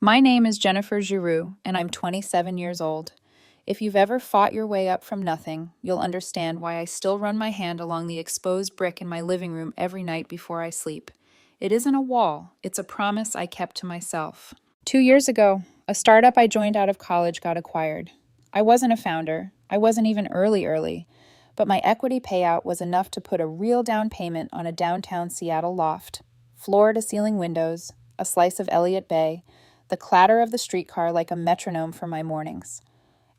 My name is Jennifer Giroux, and I'm 27 years old. If you've ever fought your way up from nothing, you'll understand why I still run my hand along the exposed brick in my living room every night before I sleep. It isn't a wall, it's a promise I kept to myself. 2 years ago, a startup I joined out of college got acquired. I wasn't a founder, I wasn't even early, but my equity payout was enough to put a real down payment on a downtown Seattle loft. Floor to ceiling windows, a slice of Elliott Bay, the clatter of the streetcar like a metronome for my mornings.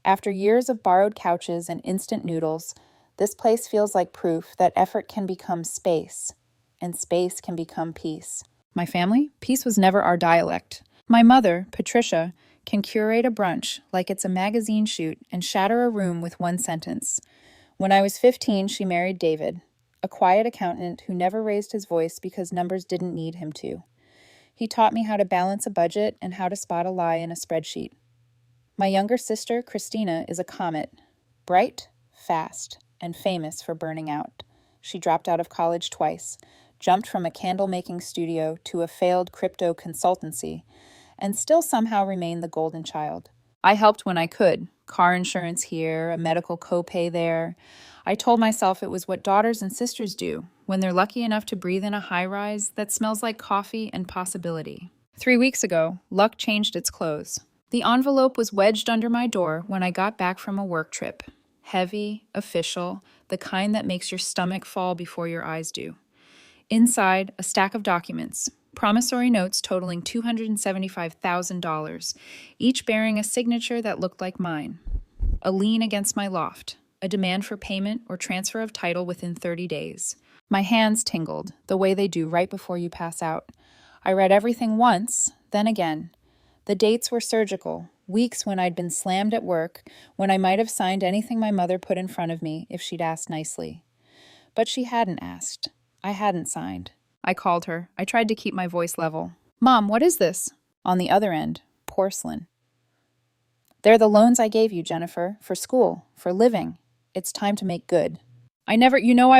After years of borrowed couches and instant noodles, this place feels like proof that effort can become space, and space can become peace. My family? Peace was never our dialect. My mother, Patricia, can curate a brunch like it's a magazine shoot and shatter a room with one sentence. When I was 15, she married David, a quiet accountant who never raised his voice because numbers didn't need him to. He taught me how to balance a budget and how to spot a lie in a spreadsheet. My younger sister, Christina, is a comet, bright, fast, and famous for burning out. She dropped out of college twice, jumped from a candle-making studio to a failed crypto consultancy, and still somehow remained the golden child. I helped when I could. Car insurance here, a medical copay there. I told myself it was what daughters and sisters do when they're lucky enough to breathe in a high-rise that smells like coffee and possibility. 3 weeks ago, luck changed its clothes. The envelope was wedged under my door when I got back from a work trip. Heavy, official, the kind that makes your stomach fall before your eyes do. Inside, a stack of documents, promissory notes totaling $275,000, each bearing a signature that looked like mine. A lien against my loft, a demand for payment or transfer of title within 30 days. My hands tingled, the way they do right before you pass out. I read everything once, then again. The dates were surgical, weeks when I'd been slammed at work, when I might have signed anything my mother put in front of me if she'd asked nicely. But she hadn't asked. I hadn't signed. I called her. I tried to keep my voice level. "Mom, what is this?" On the other end, porcelain. "They're the loans I gave you, Jennifer, for school, for living. It's time to make good." I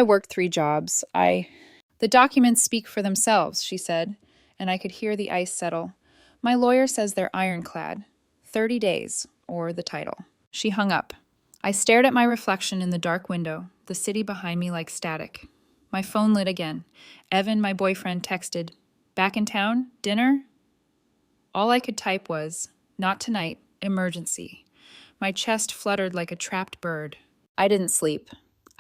worked 3 jobs. The documents speak for themselves, she said, and I could hear the ice settle. My lawyer says they're ironclad. 30 days, or the title. She hung up. I stared at my reflection in the dark window, the city behind me like static. My phone lit again. Evan, my boyfriend, texted, "Back in town? Dinner?" All I could type was, "Not tonight. Emergency." My chest fluttered like a trapped bird. I didn't sleep.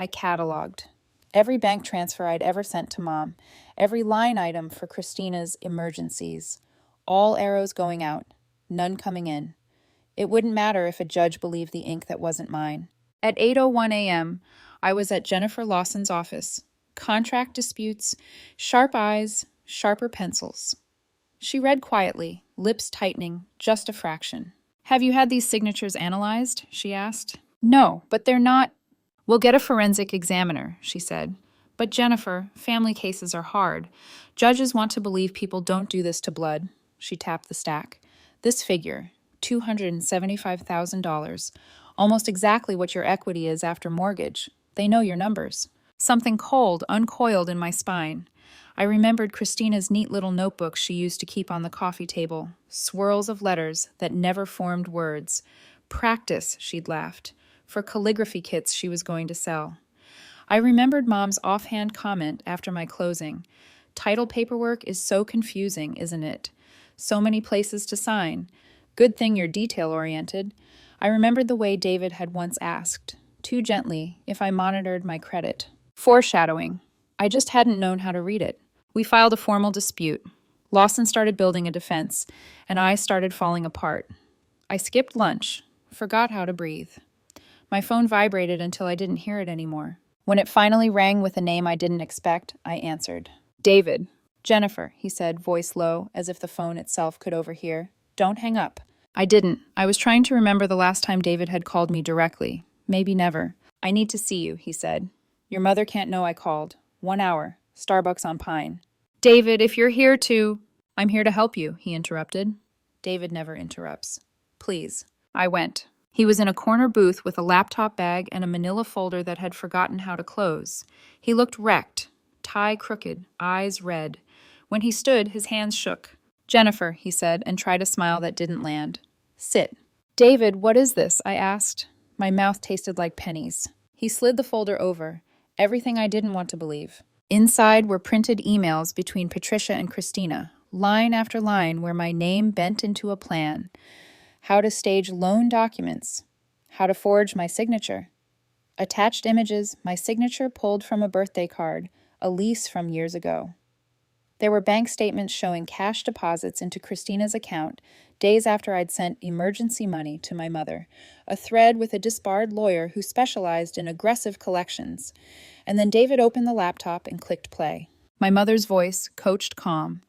I cataloged. Every bank transfer I'd ever sent to Mom, every line item for Christina's emergencies. All arrows going out, none coming in. It wouldn't matter if a judge believed the ink that wasn't mine. At 8:01 a.m., I was at Jennifer Lawson's office. Contract disputes, sharp eyes, sharper pencils. She read quietly, lips tightening, just a fraction. "Have you had these signatures analyzed?" she asked. "No, but they're not—" "We'll get a forensic examiner," she said. "But Jennifer, family cases are hard. Judges want to believe people don't do this to blood." She tapped the stack. "This figure, $275,000, almost exactly what your equity is after mortgage. They know your numbers." Something cold uncoiled in my spine. I remembered Christina's neat little notebooks she used to keep on the coffee table, swirls of letters that never formed words. Practice, she'd laughed, for calligraphy kits she was going to sell. I remembered Mom's offhand comment after my closing. "Title paperwork is so confusing, isn't it? So many places to sign. Good thing you're detail-oriented." I remembered the way David had once asked, too gently, if I monitored my credit. Foreshadowing. I just hadn't known how to read it. We filed a formal dispute. Lawson started building a defense, and I started falling apart. I skipped lunch, forgot how to breathe. My phone vibrated until I didn't hear it anymore. When it finally rang with a name I didn't expect, I answered. "David." "Jennifer," he said, voice low, as if the phone itself could overhear. "Don't hang up." I didn't. I was trying to remember the last time David had called me directly. Maybe never. "I need to see you," he said. "Your mother can't know I called. 1 hour. Starbucks on Pine." "David, if you're here to—" "I'm here to help you," he interrupted. David never interrupts. "Please." I went. He was in a corner booth with a laptop bag and a manila folder that had forgotten how to close. He looked wrecked, tie crooked, eyes red. When he stood, his hands shook. Jennifer, he said, and tried a smile that didn't land. Sit. David, what is this? I asked. My mouth tasted like pennies. He slid the folder over. Everything I didn't want to believe. Inside were printed emails between Patricia and Christina, line after line where my name bent into a plan. How to stage loan documents. How to forge my signature. Attached images, my signature pulled from a birthday card, a lease from years ago. There were bank statements showing cash deposits into Christina's account days after I'd sent emergency money to my mother, a thread with a disbarred lawyer who specialized in aggressive collections. And then David opened the laptop and clicked play. My mother's voice, coached calm.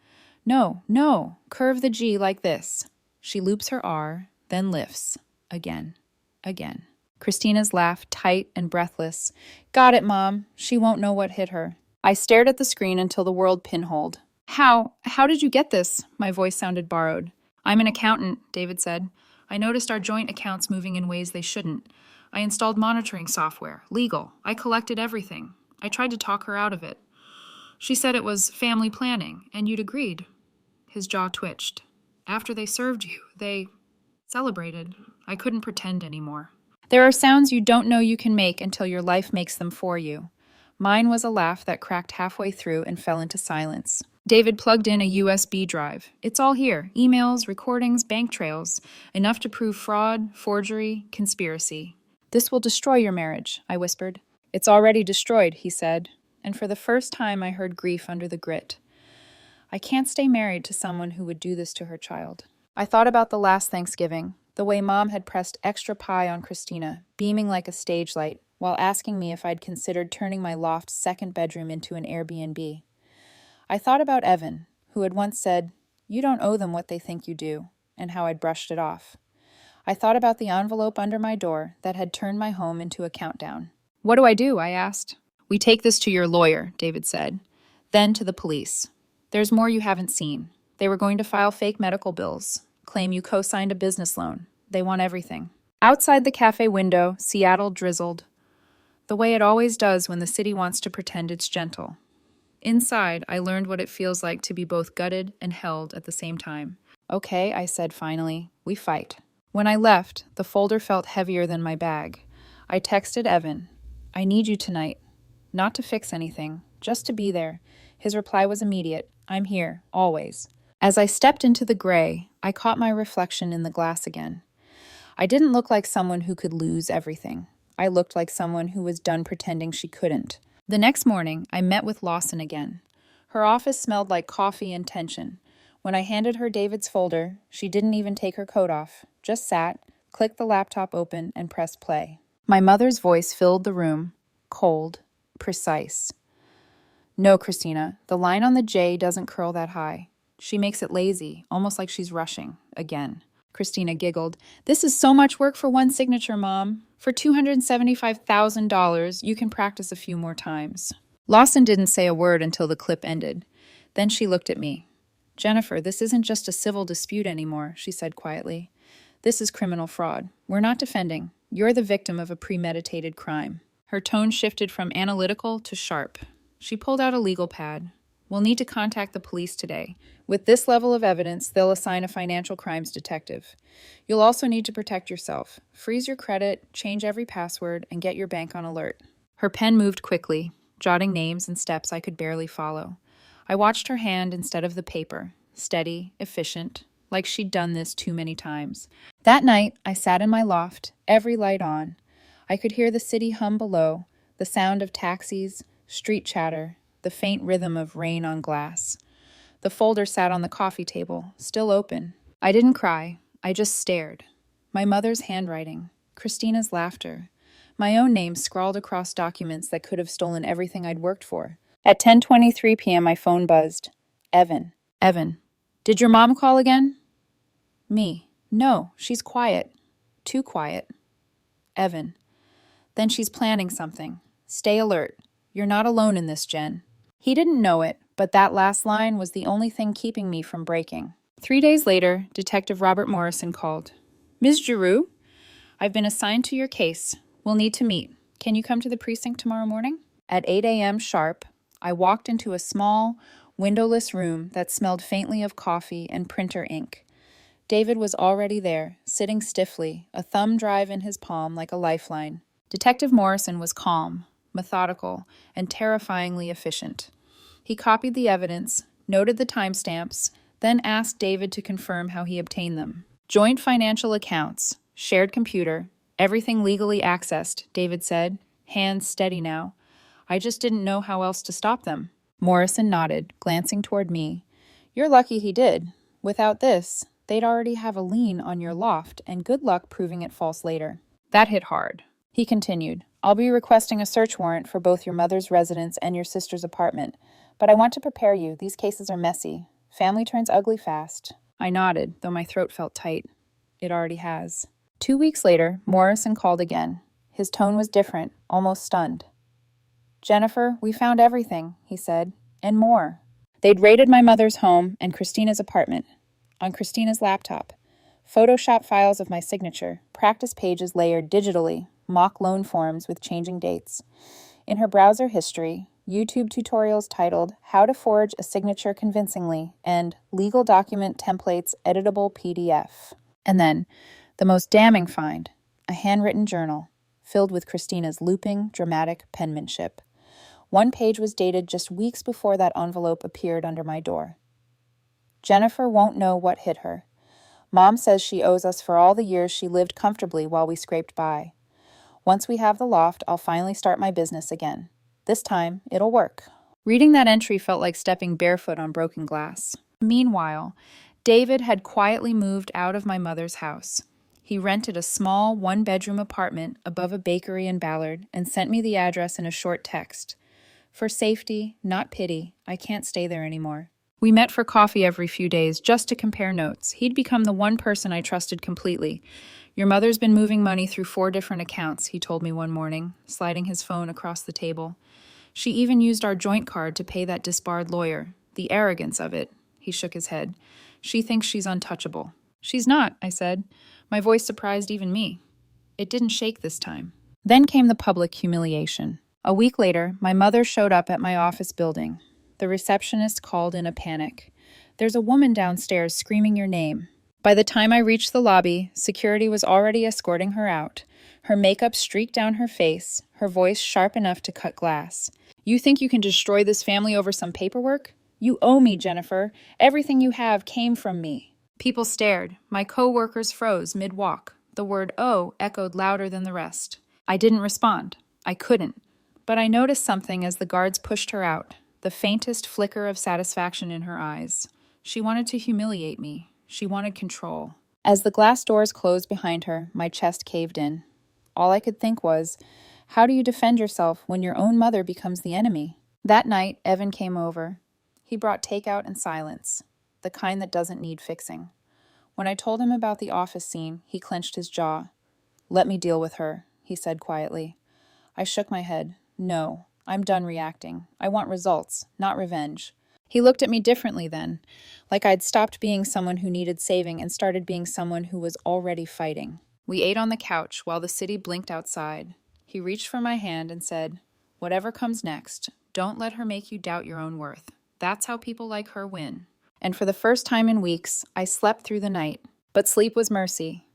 No, no, curve the G like this. She loops her R, then lifts. Again, again. Christina's laugh, tight and breathless. Got it, Mom. She won't know what hit her. I stared at the screen until the world pinholed. How did you get this? My voice sounded borrowed. I'm an accountant, David said. I noticed our joint accounts moving in ways they shouldn't. I installed monitoring software, legal. I collected everything. I tried to talk her out of it. She said it was family planning, and you'd agreed. His jaw twitched. After they served you, they celebrated. I couldn't pretend anymore. There are sounds you don't know you can make until your life makes them for you. Mine was a laugh that cracked halfway through and fell into silence. David plugged in a USB drive. It's all here. Emails, recordings, bank trails. Enough to prove fraud, forgery, conspiracy. This will destroy your marriage, I whispered. It's already destroyed, he said. And for the first time I heard grief under the grit. I can't stay married to someone who would do this to her child. I thought about the last Thanksgiving, the way Mom had pressed extra pie on Christina, beaming like a stage light, while asking me if I'd considered turning my loft's second bedroom into an Airbnb. I thought about Evan, who had once said, "You don't owe them what they think you do," and how I'd brushed it off. I thought about the envelope under my door that had turned my home into a countdown. What do I do? I asked. We take this to your lawyer, David said. Then to the police. There's more you haven't seen. They were going to file fake medical bills, claim you co-signed a business loan. They want everything. Outside the cafe window, Seattle drizzled, the way it always does when the city wants to pretend it's gentle. Inside, I learned what it feels like to be both gutted and held at the same time. Okay, I said finally, we fight. When I left, the folder felt heavier than my bag. I texted Evan, I need you tonight. Not to fix anything, just to be there. His reply was immediate, I'm here, always. As I stepped into the gray, I caught my reflection in the glass again. I didn't look like someone who could lose everything. I looked like someone who was done pretending she couldn't. The next morning, I met with Lawson again. Her office smelled like coffee and tension. When I handed her David's folder, she didn't even take her coat off, just sat, clicked the laptop open, and pressed play. My mother's voice filled the room, cold, precise. No, Christina, the line on the J doesn't curl that high. She makes it lazy, almost like she's rushing, again. Christina giggled. This is so much work for one signature, Mom. For $275,000, you can practice a few more times. Lawson didn't say a word until the clip ended. Then she looked at me. Jennifer, this isn't just a civil dispute anymore, she said quietly. This is criminal fraud. We're not defending. You're the victim of a premeditated crime. Her tone shifted from analytical to sharp. She pulled out a legal pad. We'll need to contact the police today. With this level of evidence, they'll assign a financial crimes detective. You'll also need to protect yourself. Freeze your credit, change every password, and get your bank on alert. Her pen moved quickly, jotting names and steps I could barely follow. I watched her hand instead of the paper, steady, efficient, like she'd done this too many times. That night, I sat in my loft, every light on. I could hear the city hum below, the sound of taxis, street chatter, the faint rhythm of rain on glass. The folder sat on the coffee table, still open. I didn't cry. I just stared. My mother's handwriting, Christina's laughter, my own name scrawled across documents that could have stolen everything I'd worked for. At 10:23 p.m., my phone buzzed. Evan. Evan. Did your mom call again? Me. No, she's quiet. Too quiet. Evan. Then she's planning something. Stay alert. You're not alone in this, Jen. He didn't know it, but that last line was the only thing keeping me from breaking. 3 days later, Detective Robert Morrison called. Ms. Giroux, I've been assigned to your case. We'll need to meet. Can you come to the precinct tomorrow morning? At 8 a.m. sharp, I walked into a small, windowless room that smelled faintly of coffee and printer ink. David was already there, sitting stiffly, a thumb drive in his palm like a lifeline. Detective Morrison was calm, methodical, and terrifyingly efficient. He copied the evidence, noted the timestamps, then asked David to confirm how he obtained them. Joint financial accounts, shared computer, everything legally accessed, David said, hands steady now. I just didn't know how else to stop them. Morrison nodded, glancing toward me. You're lucky he did. Without this, they'd already have a lien on your loft, and good luck proving it false later. That hit hard. He continued, I'll be requesting a search warrant for both your mother's residence and your sister's apartment. But I want to prepare you. These cases are messy. Family turns ugly fast. I nodded, though my throat felt tight. It already has. 2 weeks later, Morrison called again. His tone was different, almost stunned. Jennifer, we found everything, he said, and more. They'd raided my mother's home and Christina's apartment. On Christina's laptop, Photoshop files of my signature, practice pages layered digitally, mock loan forms with changing dates. In her browser history, YouTube tutorials titled How to Forge a Signature Convincingly and Legal Document Templates Editable PDF. And then, the most damning find, a handwritten journal filled with Christina's looping, dramatic penmanship. One page was dated just weeks before that envelope appeared under my door. Jennifer won't know what hit her. Mom says she owes us for all the years she lived comfortably while we scraped by. Once we have the loft, I'll finally start my business again. This time, it'll work. Reading that entry felt like stepping barefoot on broken glass. Meanwhile, David had quietly moved out of my mother's house. He rented a small one-bedroom apartment above a bakery in Ballard and sent me the address in a short text. For safety, not pity, I can't stay there anymore. We met for coffee every few days just to compare notes. He'd become the one person I trusted completely. Your mother's been moving money through 4 different accounts, he told me one morning, sliding his phone across the table. She even used our joint card to pay that disbarred lawyer. The arrogance of it. He shook his head. She thinks she's untouchable. She's not, I said. My voice surprised even me. It didn't shake this time. Then came the public humiliation. A week later, my mother showed up at my office building. The receptionist called in a panic. There's a woman downstairs screaming your name. By the time I reached the lobby, security was already escorting her out. Her makeup streaked down her face, her voice sharp enough to cut glass. You think you can destroy this family over some paperwork? You owe me, Jennifer. Everything you have came from me. People stared. My co-workers froze mid-walk. The word "oh" echoed louder than the rest. I didn't respond. I couldn't. But I noticed something as the guards pushed her out. The faintest flicker of satisfaction in her eyes. She wanted to humiliate me. She wanted control. As the glass doors closed behind her, my chest caved in. All I could think was, how do you defend yourself when your own mother becomes the enemy? That night, Evan came over. He brought takeout and silence, the kind that doesn't need fixing. When I told him about the office scene, he clenched his jaw. Let me deal with her, he said quietly. I shook my head. No. I'm done reacting. I want results, not revenge. He looked at me differently then, like I'd stopped being someone who needed saving and started being someone who was already fighting. We ate on the couch while the city blinked outside. He reached for my hand and said, whatever comes next, don't let her make you doubt your own worth. That's how people like her win. And for the first time in weeks, I slept through the night. But sleep was mercy.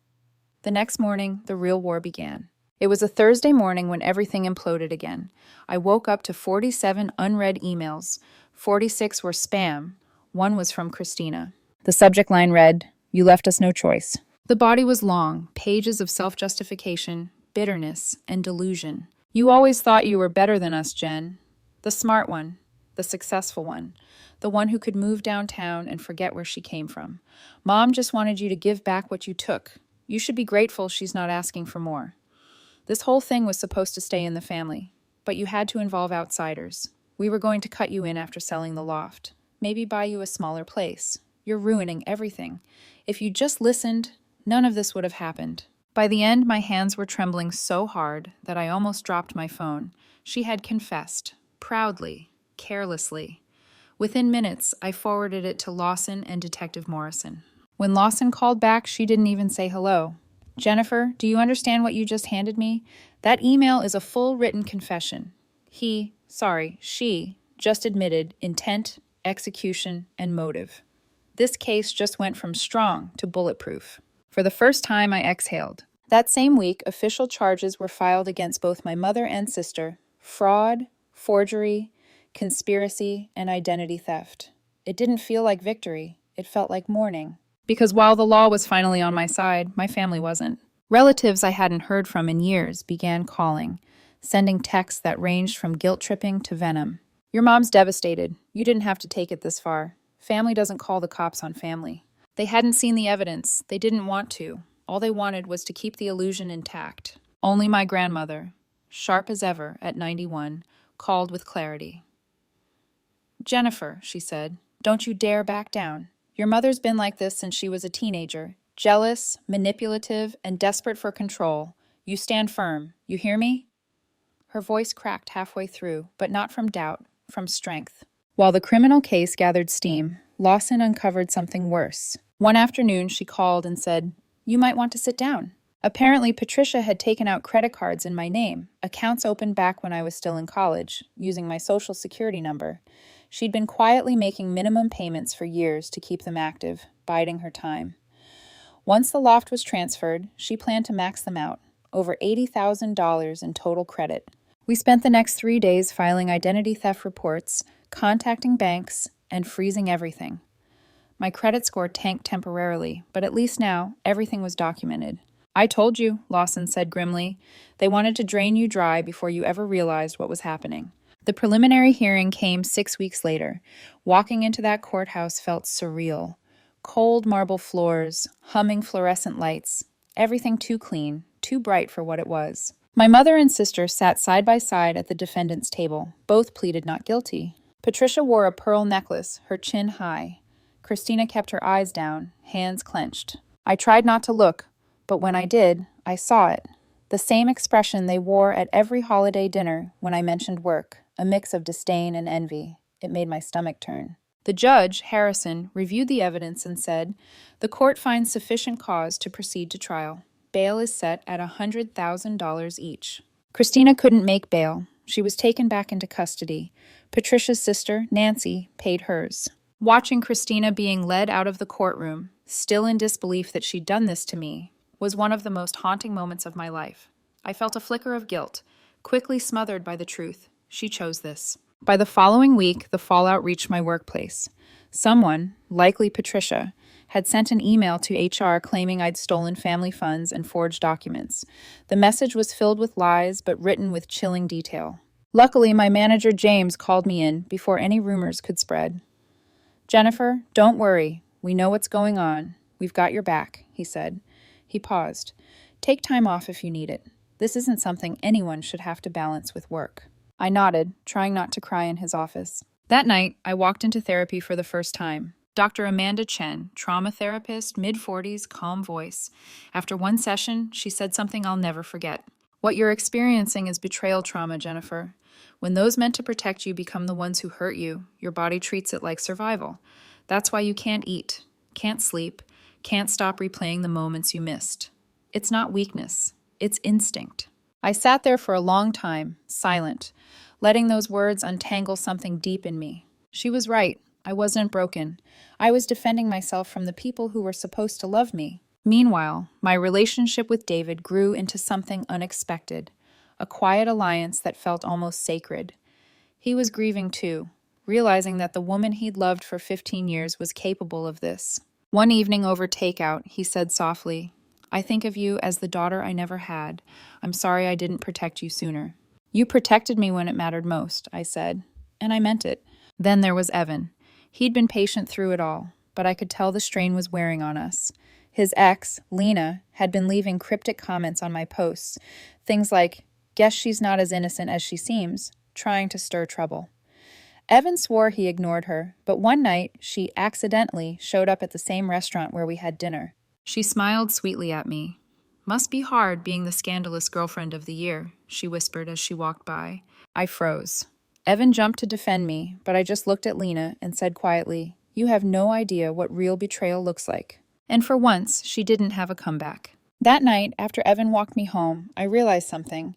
The next morning, the real war began. It was a Thursday morning when everything imploded again. I woke up to 47 unread emails. 46 were spam. One was from Christina. The subject line read, "You left us no choice." The body was long, pages of self-justification, bitterness, and delusion. You always thought you were better than us, Jen. The smart one, the successful one, the one who could move downtown and forget where she came from. Mom just wanted you to give back what you took. You should be grateful she's not asking for more. This whole thing was supposed to stay in the family, but you had to involve outsiders. We were going to cut you in after selling the loft. Maybe buy you a smaller place. You're ruining everything. If you just listened, none of this would have happened. By the end, my hands were trembling so hard that I almost dropped my phone. She had confessed, proudly, carelessly. Within minutes, I forwarded it to Lawson and Detective Morrison. When Lawson called back, she didn't even say hello. Jennifer, do you understand what you just handed me? That email is a full written confession. She, just admitted intent execution, and motive. This case just went from strong to bulletproof. For the first time, I exhaled. That same week, official charges were filed against both my mother and sister: fraud, forgery, conspiracy, and identity theft. It didn't feel like victory. It felt like mourning. Because while the law was finally on my side, my family wasn't. Relatives I hadn't heard from in years began calling, sending texts that ranged from guilt-tripping to venom. "Your mom's devastated. You didn't have to take it this far. Family doesn't call the cops on family." They hadn't seen the evidence. They didn't want to. All they wanted was to keep the illusion intact. Only my grandmother, sharp as ever at 91, called with clarity. "Jennifer," she said, "don't you dare back down. Your mother's been like this since she was a teenager. Jealous, manipulative, and desperate for control. You stand firm. You hear me?" Her voice cracked halfway through, but not from doubt, from strength. While the criminal case gathered steam, Lawson uncovered something worse. One afternoon, she called and said, "You might want to sit down." Apparently, Patricia had taken out credit cards in my name, accounts opened back when I was still in college, using my social security number. She'd been quietly making minimum payments for years to keep them active, biding her time. Once the loft was transferred, she planned to max them out, over $80,000 in total credit. We spent the next 3 days filing identity theft reports, contacting banks, and freezing everything. My credit score tanked temporarily, but at least now, everything was documented. "I told you," Lawson said grimly. "They wanted to drain you dry before you ever realized what was happening." The preliminary hearing came 6 weeks later. Walking into that courthouse felt surreal. Cold marble floors, humming fluorescent lights, everything too clean, too bright for what it was. My mother and sister sat side by side at the defendant's table. Both pleaded not guilty. Patricia wore a pearl necklace, her chin high. Christina kept her eyes down, hands clenched. I tried not to look, but when I did, I saw it. The same expression they wore at every holiday dinner when I mentioned work, a mix of disdain and envy. It made my stomach turn. The judge, Harrison, reviewed the evidence and said, "The court finds sufficient cause to proceed to trial. Bail is set at $100,000 each." Christina couldn't make bail. She was taken back into custody. Patricia's sister, Nancy, paid hers. Watching Christina being led out of the courtroom, still in disbelief that she'd done this to me, was one of the most haunting moments of my life. I felt a flicker of guilt, quickly smothered by the truth. She chose this. By the following week, the fallout reached my workplace. Someone, likely Patricia, had sent an email to HR claiming I'd stolen family funds and forged documents. The message was filled with lies, but written with chilling detail. Luckily, my manager James called me in before any rumors could spread. "Jennifer, don't worry. We know what's going on. We've got your back," he said. He paused. "Take time off if you need it. This isn't something anyone should have to balance with work." I nodded, trying not to cry in his office. That night, I walked into therapy for the first time. Dr. Amanda Chen, trauma therapist, mid-40s, calm voice. After one session, she said something I'll never forget. "What you're experiencing is betrayal trauma, Jennifer. When those meant to protect you become the ones who hurt you, your body treats it like survival. That's why you can't eat, can't sleep, can't stop replaying the moments you missed. It's not weakness, it's instinct." I sat there for a long time, silent, letting those words untangle something deep in me. She was right. I wasn't broken. I was defending myself from the people who were supposed to love me. Meanwhile, my relationship with David grew into something unexpected, a quiet alliance that felt almost sacred. He was grieving too, realizing that the woman he'd loved for 15 years was capable of this. One evening over takeout, he said softly, "I think of you as the daughter I never had. I'm sorry I didn't protect you sooner." "You protected me when it mattered most," I said, and I meant it. Then there was Evan. He'd been patient through it all, but I could tell the strain was wearing on us. His ex, Lena, had been leaving cryptic comments on my posts, things like, "Guess she's not as innocent as she seems," trying to stir trouble. Evan swore he ignored her, but one night she accidentally showed up at the same restaurant where we had dinner. She smiled sweetly at me. "Must be hard being the scandalous girlfriend of the year," she whispered as she walked by. I froze. Evan jumped to defend me, but I just looked at Lena and said quietly, "You have no idea what real betrayal looks like." And for once, she didn't have a comeback. That night, after Evan walked me home, I realized something.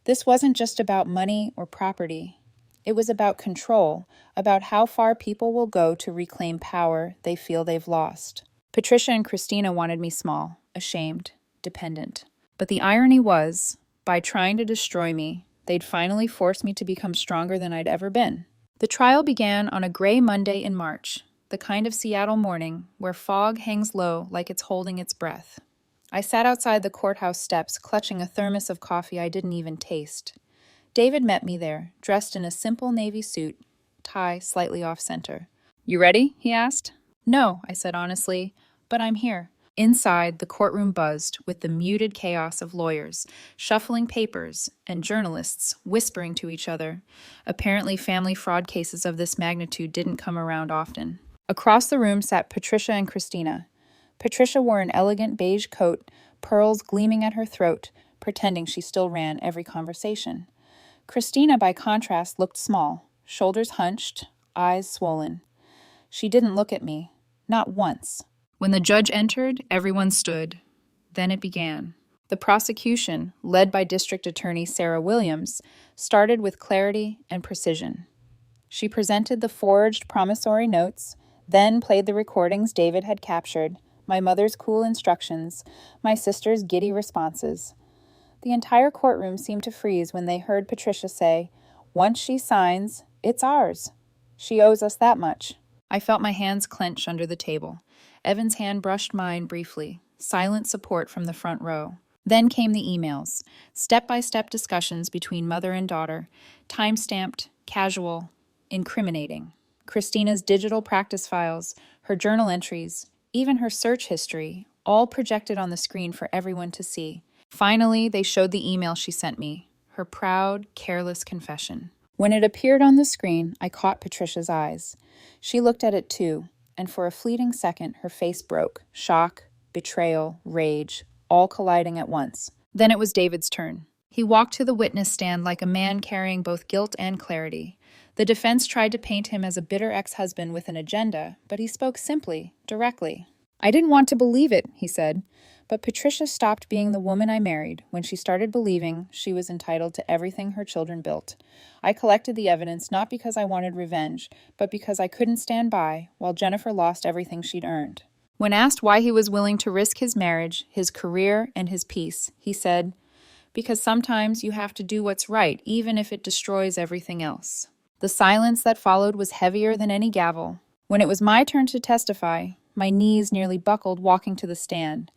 This wasn't just about money or property. It was about control, about how far people will go to reclaim power they feel they've lost. Patricia and Christina wanted me small, ashamed, dependent. But the irony was, by trying to destroy me, they'd finally forced me to become stronger than I'd ever been. The trial began on a gray Monday in March, the kind of Seattle morning where fog hangs low like it's holding its breath. I sat outside the courthouse steps, clutching a thermos of coffee I didn't even taste. David met me there, dressed in a simple navy suit, tie slightly off-center. "You ready?" he asked. "No," I said honestly, "but I'm here." Inside, the courtroom buzzed with the muted chaos of lawyers, shuffling papers, and journalists whispering to each other. Apparently, family fraud cases of this magnitude didn't come around often. Across the room sat Patricia and Christina. Patricia wore an elegant beige coat, pearls gleaming at her throat, pretending she still ran every conversation. Christina, by contrast, looked small, shoulders hunched, eyes swollen. She didn't look at me, not once. When the judge entered, everyone stood. Then it began. The prosecution, led by District Attorney Sarah Williams, started with clarity and precision. She presented the forged promissory notes, then played the recordings David had captured, my mother's cool instructions, my sister's giddy responses. The entire courtroom seemed to freeze when they heard Patricia say, "Once she signs, it's ours. She owes us that much." I felt my hands clench under the table. Evan's hand brushed mine briefly, silent support from the front row. Then came the emails, step-by-step discussions between mother and daughter, time-stamped, casual, incriminating. Christina's digital practice files, her journal entries, even her search history, all projected on the screen for everyone to see. Finally, they showed the email she sent me, her proud, careless confession. When it appeared on the screen, I caught Patricia's eyes. She looked at it too, and for a fleeting second, her face broke. Shock, betrayal, rage, all colliding at once. Then it was David's turn. He walked to the witness stand like a man carrying both guilt and clarity. The defense tried to paint him as a bitter ex-husband with an agenda, but he spoke simply, directly. "I didn't want to believe it," he said, "but Patricia stopped being the woman I married when she started believing she was entitled to everything her children built. I collected the evidence not because I wanted revenge, but because I couldn't stand by while Jennifer lost everything she'd earned." When asked why he was willing to risk his marriage, his career, and his peace, he said, "Because sometimes you have to do what's right, even if it destroys everything else." The silence that followed was heavier than any gavel. When it was my turn to testify, my knees nearly buckled walking to the stand.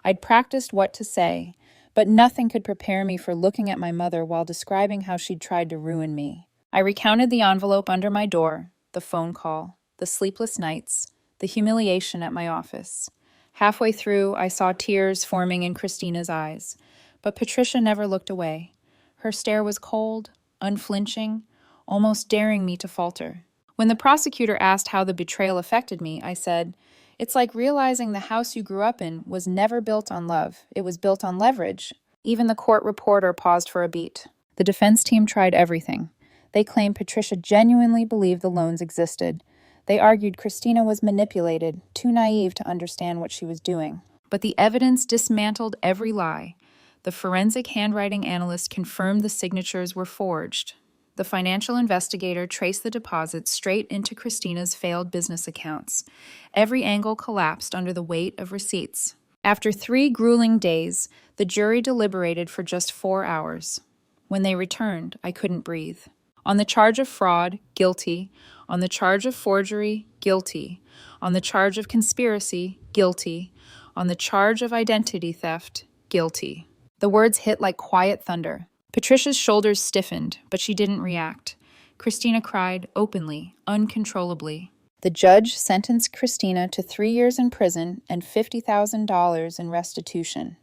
I'd practiced what to say, but nothing could prepare me for looking at my mother while describing how she'd tried to ruin me. I recounted the envelope under my door, the phone call, the sleepless nights, the humiliation at my office. Halfway through, I saw tears forming in Christina's eyes, but Patricia never looked away. Her stare was cold, unflinching, almost daring me to falter. When the prosecutor asked how the betrayal affected me, I said, "It's like realizing the house you grew up in was never built on love. It was built on leverage." Even the court reporter paused for a beat. The defense team tried everything. They claimed Patricia genuinely believed the loans existed. They argued Christina was manipulated, too naive to understand what she was doing. But the evidence dismantled every lie. The forensic handwriting analyst confirmed the signatures were forged. The financial investigator traced the deposits straight into Christina's failed business accounts. Every angle collapsed under the weight of receipts. After 3 grueling days, the jury deliberated for just 4 hours. When they returned, I couldn't breathe. On the charge of fraud, guilty. On the charge of forgery, guilty. On the charge of conspiracy, guilty. On the charge of identity theft, guilty. The words hit like quiet thunder. Patricia's shoulders stiffened, but she didn't react. Christina cried openly, uncontrollably. The judge sentenced Christina to 3 years in prison and $50,000 in restitution.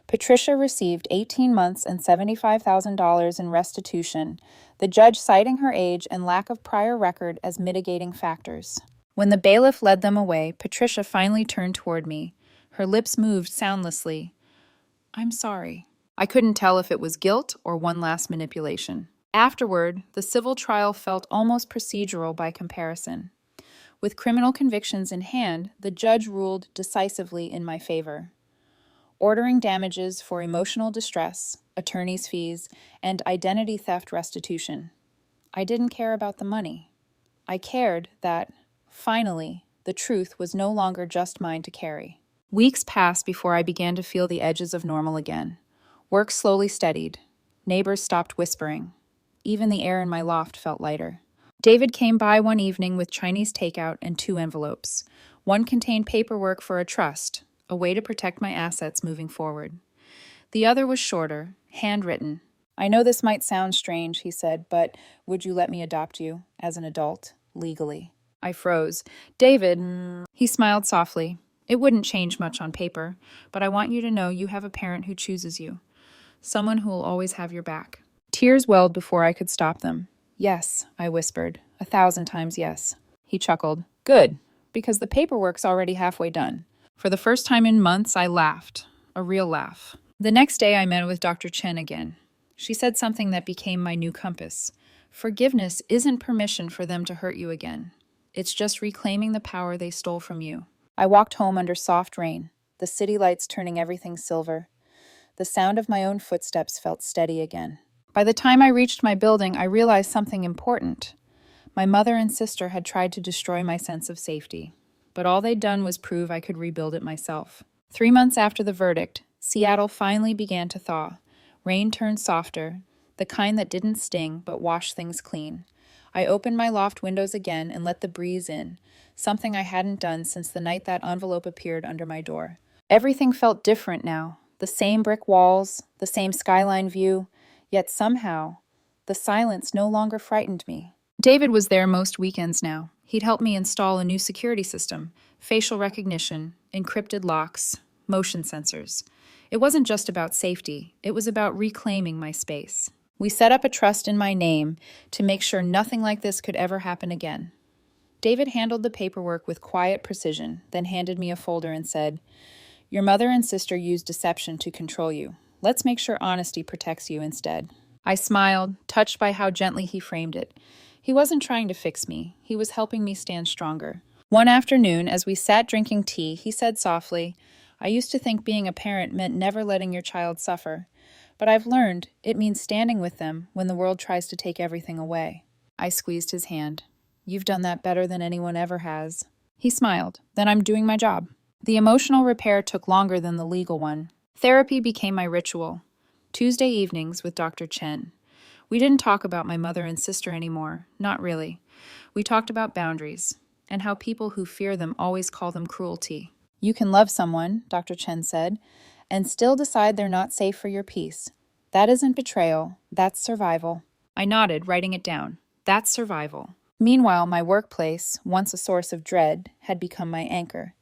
Patricia received 18 months and $75,000 in restitution, the judge citing her age and lack of prior record as mitigating factors. When the bailiff led them away, Patricia finally turned toward me. Her lips moved soundlessly. "I'm sorry." I couldn't tell if it was guilt or one last manipulation. Afterward, the civil trial felt almost procedural by comparison. With criminal convictions in hand, the judge ruled decisively in my favor, ordering damages for emotional distress, attorney's fees, and identity theft restitution. I didn't care about the money. I cared that, finally, the truth was no longer just mine to carry. Weeks passed before I began to feel the edges of normal again. Work slowly steadied. Neighbors stopped whispering. Even the air in my loft felt lighter. David came by one evening with Chinese takeout and 2 envelopes. One contained paperwork for a trust, a way to protect my assets moving forward. The other was shorter, handwritten. I know this might sound strange, he said, but would you let me adopt you as an adult, legally? I froze. David, he smiled softly. It wouldn't change much on paper, but I want you to know you have a parent who chooses you, someone who will always have your back. Tears welled before I could stop them. Yes, I whispered, 1,000 times yes. He chuckled. Good, because the paperwork's already halfway done. For the first time in months, I laughed, a real laugh. The next day, I met with Dr. Chen again. She said something that became my new compass. Forgiveness isn't permission for them to hurt you again. It's just reclaiming the power they stole from you. I walked home under soft rain, the city lights turning everything silver. The sound of my own footsteps felt steady again. By the time I reached my building, I realized something important. My mother and sister had tried to destroy my sense of safety, but all they'd done was prove I could rebuild it myself. 3 months after the verdict, Seattle finally began to thaw. Rain turned softer, the kind that didn't sting but washed things clean. I opened my loft windows again and let the breeze in, something I hadn't done since the night that envelope appeared under my door. Everything felt different now. The same brick walls, the same skyline view, yet somehow, the silence no longer frightened me. David was there most weekends now. He'd help me install a new security system, facial recognition, encrypted locks, motion sensors. It wasn't just about safety, it was about reclaiming my space. We set up a trust in my name to make sure nothing like this could ever happen again. David handled the paperwork with quiet precision, then handed me a folder and said, "Your mother and sister used deception to control you. Let's make sure honesty protects you instead." I smiled, touched by how gently he framed it. He wasn't trying to fix me. He was helping me stand stronger. One afternoon, as we sat drinking tea, he said softly, "I used to think being a parent meant never letting your child suffer. But I've learned it means standing with them when the world tries to take everything away." I squeezed his hand. "You've done that better than anyone ever has." He smiled. "Then I'm doing my job." The emotional repair took longer than the legal one. Therapy became my ritual. Tuesday evenings with Dr. Chen. We didn't talk about my mother and sister anymore. Not really. We talked about boundaries, and how people who fear them always call them cruelty. "You can love someone," Dr. Chen said, "and still decide they're not safe for your peace. That isn't betrayal, that's survival." I nodded, writing it down. That's survival. Meanwhile, my workplace, once a source of dread, had become my anchor.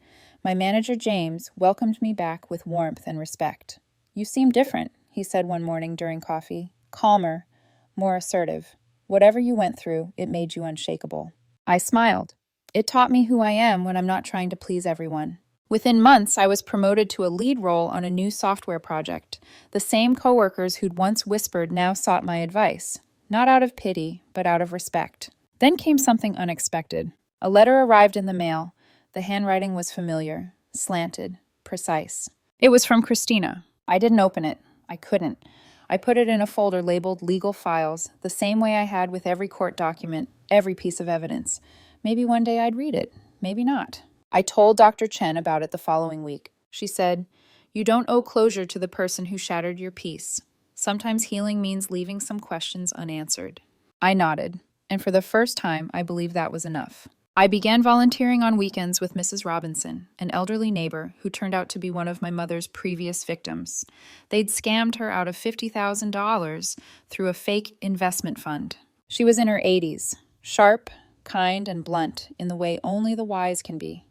My manager, James, welcomed me back with warmth and respect. "You seem different," he said one morning during coffee. "Calmer, more assertive. Whatever you went through, it made you unshakable." I smiled. It taught me who I am when I'm not trying to please everyone. Within months, I was promoted to a lead role on a new software project. The same coworkers who'd once whispered now sought my advice, not out of pity, but out of respect. Then came something unexpected. A letter arrived in the mail. The handwriting was familiar, slanted, precise. It was from Christina. I didn't open it. I couldn't. I put it in a folder labeled Legal Files, the same way I had with every court document, every piece of evidence. Maybe one day I'd read it. Maybe not. I told Dr. Chen about it the following week. She said, "You don't owe closure to the person who shattered your peace. Sometimes healing means leaving some questions unanswered." I nodded, and for the first time, I believed that was enough. I began volunteering on weekends with Mrs. Robinson, an elderly neighbor who turned out to be one of my mother's previous victims. They'd scammed her out of $50,000 through a fake investment fund. She was in her 80s, sharp, kind, and blunt in the way only the wise can be.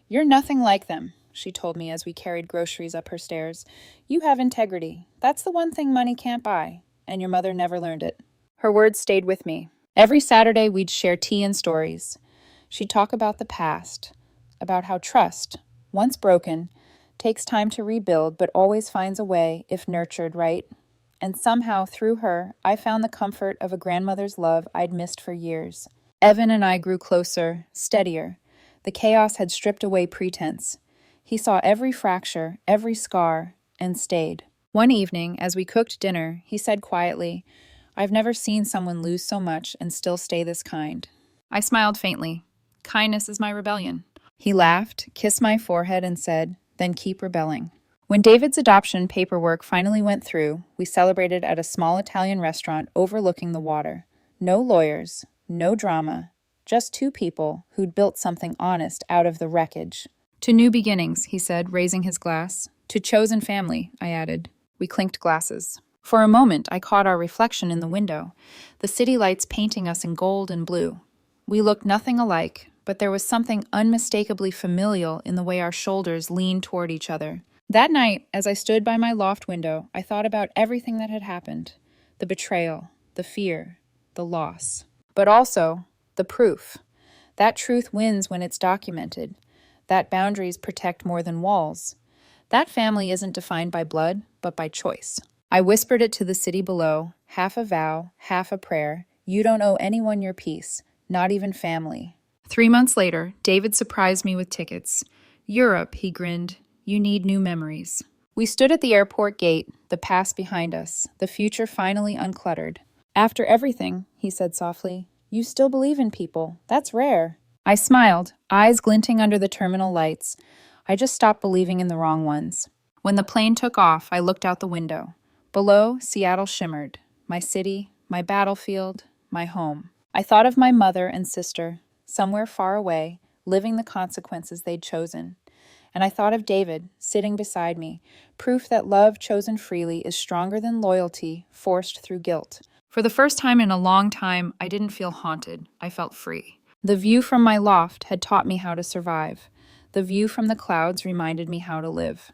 "You're nothing like them," she told me as we carried groceries up her stairs. "You have integrity. That's the one thing money can't buy, and your mother never learned it." Her words stayed with me. Every Saturday, we'd share tea and stories. She'd talk about the past, about how trust, once broken, takes time to rebuild but always finds a way if nurtured right. And somehow, through her, I found the comfort of a grandmother's love I'd missed for years. Evan and I grew closer, steadier. The chaos had stripped away pretense. He saw every fracture, every scar, and stayed. One evening, as we cooked dinner, he said quietly, I've never seen someone lose so much and still stay this kind. I smiled faintly. Kindness is my rebellion. He laughed, kissed my forehead, and said, then keep rebelling. When David's adoption paperwork finally went through, we celebrated at a small Italian restaurant overlooking the water. No lawyers, no drama, just two people who'd built something honest out of the wreckage. To new beginnings, he said, raising his glass. To chosen family, I added. We clinked glasses. For a moment, I caught our reflection in the window, the city lights painting us in gold and blue. We looked nothing alike, but there was something unmistakably familial in the way our shoulders leaned toward each other. That night, as I stood by my loft window, I thought about everything that had happened. The betrayal, the fear, the loss. But also, the proof. That truth wins when it's documented. That boundaries protect more than walls. That family isn't defined by blood, but by choice. I whispered it to the city below, half a vow, half a prayer. You don't owe anyone your peace, not even family. 3 months later, David surprised me with tickets. Europe, he grinned. You need new memories. We stood at the airport gate, the past behind us, the future finally uncluttered. After everything, he said softly, you still believe in people. That's rare. I smiled, eyes glinting under the terminal lights. I just stopped believing in the wrong ones. When the plane took off, I looked out the window. Below, Seattle shimmered. My city, my battlefield, my home. I thought of my mother and sister, somewhere far away, living the consequences they'd chosen. And I thought of David, sitting beside me, proof that love chosen freely is stronger than loyalty forced through guilt. For the first time in a long time, I didn't feel haunted. I felt free. The view from my loft had taught me how to survive. The view from the clouds reminded me how to live.